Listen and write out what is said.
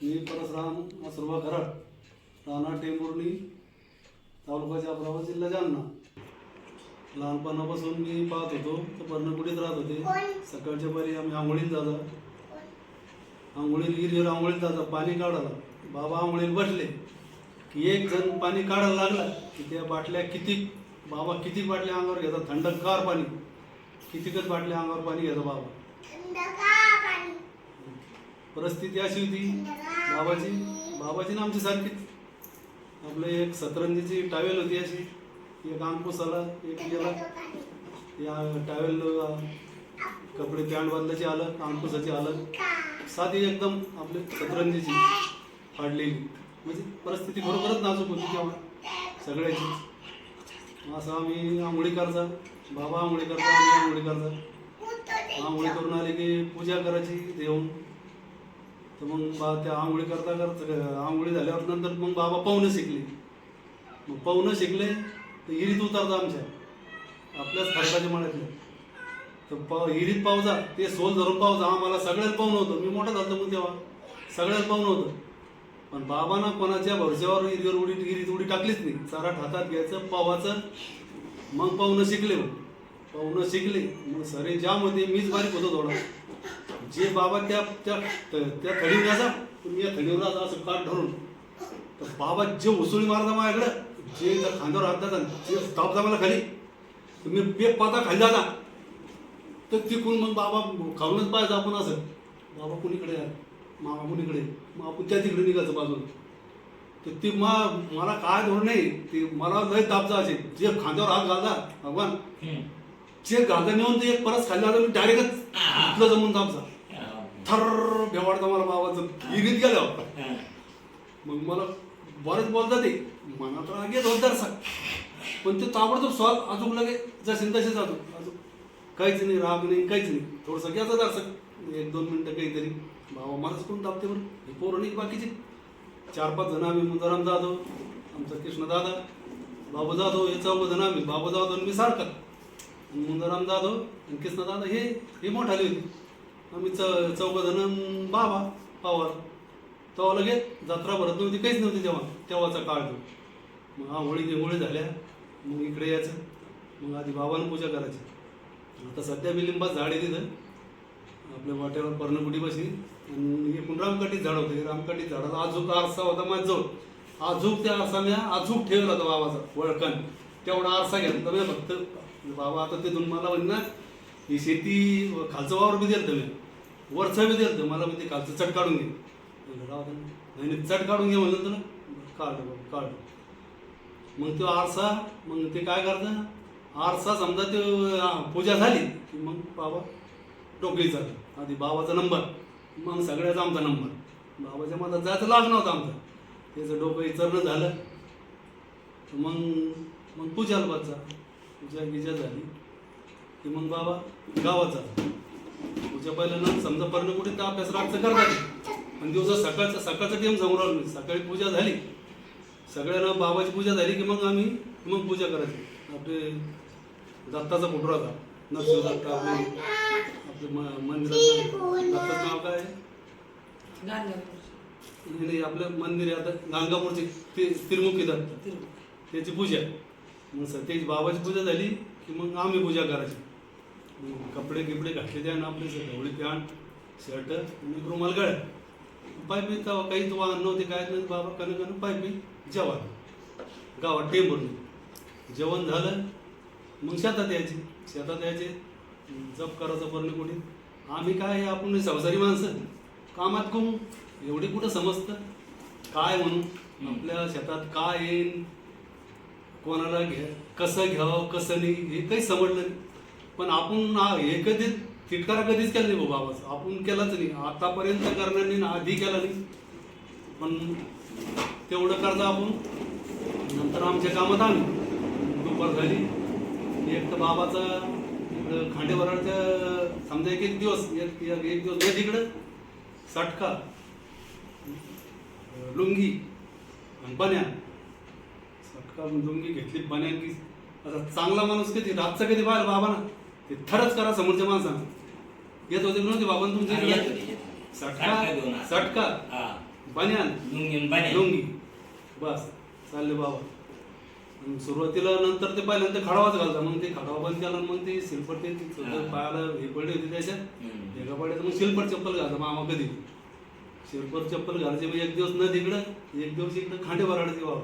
मी परसराम असुरबा खराड राहणार टेंभुर्णी तालुका जाफराबाद जिल्हा जालना. लहानपणापासून मी पाहत होतो तर पर्णकुटीत राहत होते. सकाळच्या परी आम्ही आंघोळीला जातो, आंघोळीला गिरीवर आंघोळीला जातो पाणी काढायला. बाबा आंघोळीला बसले की एक जण पाणी काढायला लागला की त्या बाटल्या बाबा किती बाटल्या अंगावर घेतात, थंडगार पाणी कितीकच बाटल्या अंगावर पाणी घेतात बाबा. परिस्थिती अशी होती बाबाची ना आमची सारखीच. आपलं एक सतरंजीची टावेल होती अशी, एक अंकुशाला एक गेला या टावेल कपडे पॅन्ट बांधायची आलं, अंकुशाची आलं, साधी एकदम आपली सतरंजीची फाडलेली. म्हणजे परिस्थिती बरोबरच नाजूक होती तेव्हा सगळ्याची. असं आम्ही आंघोळी करता, बाबा आंघोळी करता, आम्ही आंघोळी करता. आंघोळी करून आले की पूजा करायची देऊन. तर मग त्या आंघोळी करता आंघोळी झाल्यावर नंतर मग बाबा पोहणं शिकले. मग पोहणं शिकले तर हिरीत उतरता आमच्या आपल्याच खडकाच्या मळ्यातल्या. तर हिरीत पावजा ते सोल धरून पावजा. आम्हाला सगळ्यात पाहुणं होतं, मी मोठा झालो मग तेव्हा सगळ्यात पाहुणं होतं. पण बाबांना कोणाच्या भरच्यावर हिरीवर हिरीत उडी टाकलीच नाही. चाराट हातात घ्यायचं पावाचं. मग पाहुणं शिकले. पाहुणं शिकले मग सरे जाम होते, मीच बारीक होतो थोडा. जे बाबा त्या त्या त्या थडीवर यायचा, मी या थडीवर असं काठ धरून तर बाबा जे उसळी मारता माझ्याकडं, जे खांद्यावर हात जातात, जे तापता मला खाली तर मी पेप पाता खाली जाता. तर तिकून मग बाबा खाऊनच पाहिजे आपण असं, बाबा कुणीकडे आहे मामा कुणीकडे, मग आपण त्या तिकडे निघायचं बाजून. तर ती मला काय धोरण नाही, ते मला लय तापचा असे जे खांद्यावर हात घालता भगवान जे गादा नेऊन ते एक परत खाल्ला मी डायरेक्टच इथलं जमून तापचा थर भेवाडता मला बाबाचं हिरीत गेलं. मग मला बरंच बोलता ते मनात राग येत होत पण ते ताबडतोब सॉल्व अजून लगे जसे तसे जातो. अजून काहीच नाही, राग नाही, काहीच नाही. थोडंसं घ्यायचं दर्शक 1-2 मिनटं काहीतरी. बाबा मलाच कोण तापते बरं, हे पोरं नाही बाकीचे 4-5 जण आम्ही. मुंजाराम जाधव, आमचा कृष्णदादा, बाबू जाधव, हे 4 जण आम्ही. बाबू जाधव मी सारखा, मुंजाराम जाधव आणि कृष्णदादा हे मोठाले होते. आम्ही 4 जण बाबा पावर. तेव्हा लगेच जत्रा भरत नव्हती, काहीच नव्हती तेव्हाचा काळ तो. मग होळी झाल्या मग इकडे यायचं. मग आधी बाबानं पूजा करायची. आता सध्या बिलिंबात झाड आहे तिथं आपल्या वाट्यावर पर्णकुटीपाशी. आणि एकूण रामकाठीत झाड होते. रामकाठीत झाडाचा आजूक आरसा होता माझ्याजवळ. आजूक त्या आरसा मी आजूक ठेवला होता बाबाचा वळकण. तेवढा आरसा घेतला मी फक्त. बाबा आता ते मला म्हणे ना ही शेती खालचं वावर बी दिलं मी, वरचं बी दिलं मला, म्हणजे खालचं चट काढून घे. नाही चट काढून घे म्हणलं तुला काढ. मग तो आरसा मग ते काय करतं, आरसा समजा ते पूजा झाली की मग बाबा टोकलीचा आधी बाबाचा नंबर, मग सगळ्याचा आमचा नंबर. बाबाच्या मधात जायचं लागणं होतं आमचं. त्याचं डोकं विचारणं झालं तर मग पूजाला बसचा. पूजा गिजा झाली की मग बाबा गावात जातो. पूजा पहिल्यानं समजा पर्णकुटीत अभ्यास रातचं करतात. आणि दिवसा सकाळचा टेम समोर आलो मी. सकाळी पूजा झाली, सगळ्यांना बाबाची पूजा झाली की मग आम्ही पूजा करायची. आपले दत्ताचा फोटो राहता, नरसिंह दत्त आपले मंदिराचं दत्ताचं नाव काय नाही, आपलं मंदिर आहे आता गाणगापूरची तिरुमुखी दत्त, त्याची पूजा. मग त्याची बाबाची पूजा झाली की मग आम्ही पूजा करायची. कपडे गिपडे घातले त्या ना आपले ढवळी पॅन्ट शर्ट आणि रुमाल गळ्या. पायपी तेव्हा काहीच वाहन नव्हते काय नाही. बाबा कणकन पायपी जेवण गावात टेंभुर्णी. जेवण झालं मग शेतात यायचे जप करायचं पर्णकुटीत. आम्ही काय आपण संसारी माणसं कामात कोण एवढी कुठं समजतं काय म्हणून. आपल्या शेतात काय येईन, कोणाला कसं घ्यावं कसं नाही हे काही समजलं नाही. पण आपण हे कधीच तिटकारा कधीच केला नाही बाबाच, आपण केलाच नाही आतापर्यंत करणार नाही, आधी केला नाही. पण तेवढं करता आपण. नंतर आमच्या कामात आम्ही दुपार झाली एक तर बाबाचा इकडं खांडेवराच्या समजा एक दिवस एक तिकडं सटका लुंगी आणि बन्या. सटका लुंगी घेतली बन्या की आता चांगला माणूस कधी रातचा कधी पाहिलं बाबा ना ते थरच करा समोरच्या माणसानं. येत होते नव्हते बाबा तुमचे सटका बन्यान लुंगी लुंगी बस चालले बाबा. आणि सुरुवातीला नंतर ते पहिल्यांदा खडावाच घालता, मग ते खडावा बंद केला मग ते सिलपट ते पायाला हे पडली होती त्याच्यात एका पाड्यात मग सिलपट चप्पल घालता मामा कधी. सिलपट चप्पल घालायचे मग एक दिवस न तिकडं एक दिवस इकडं खांडे भराडायचे बाबा.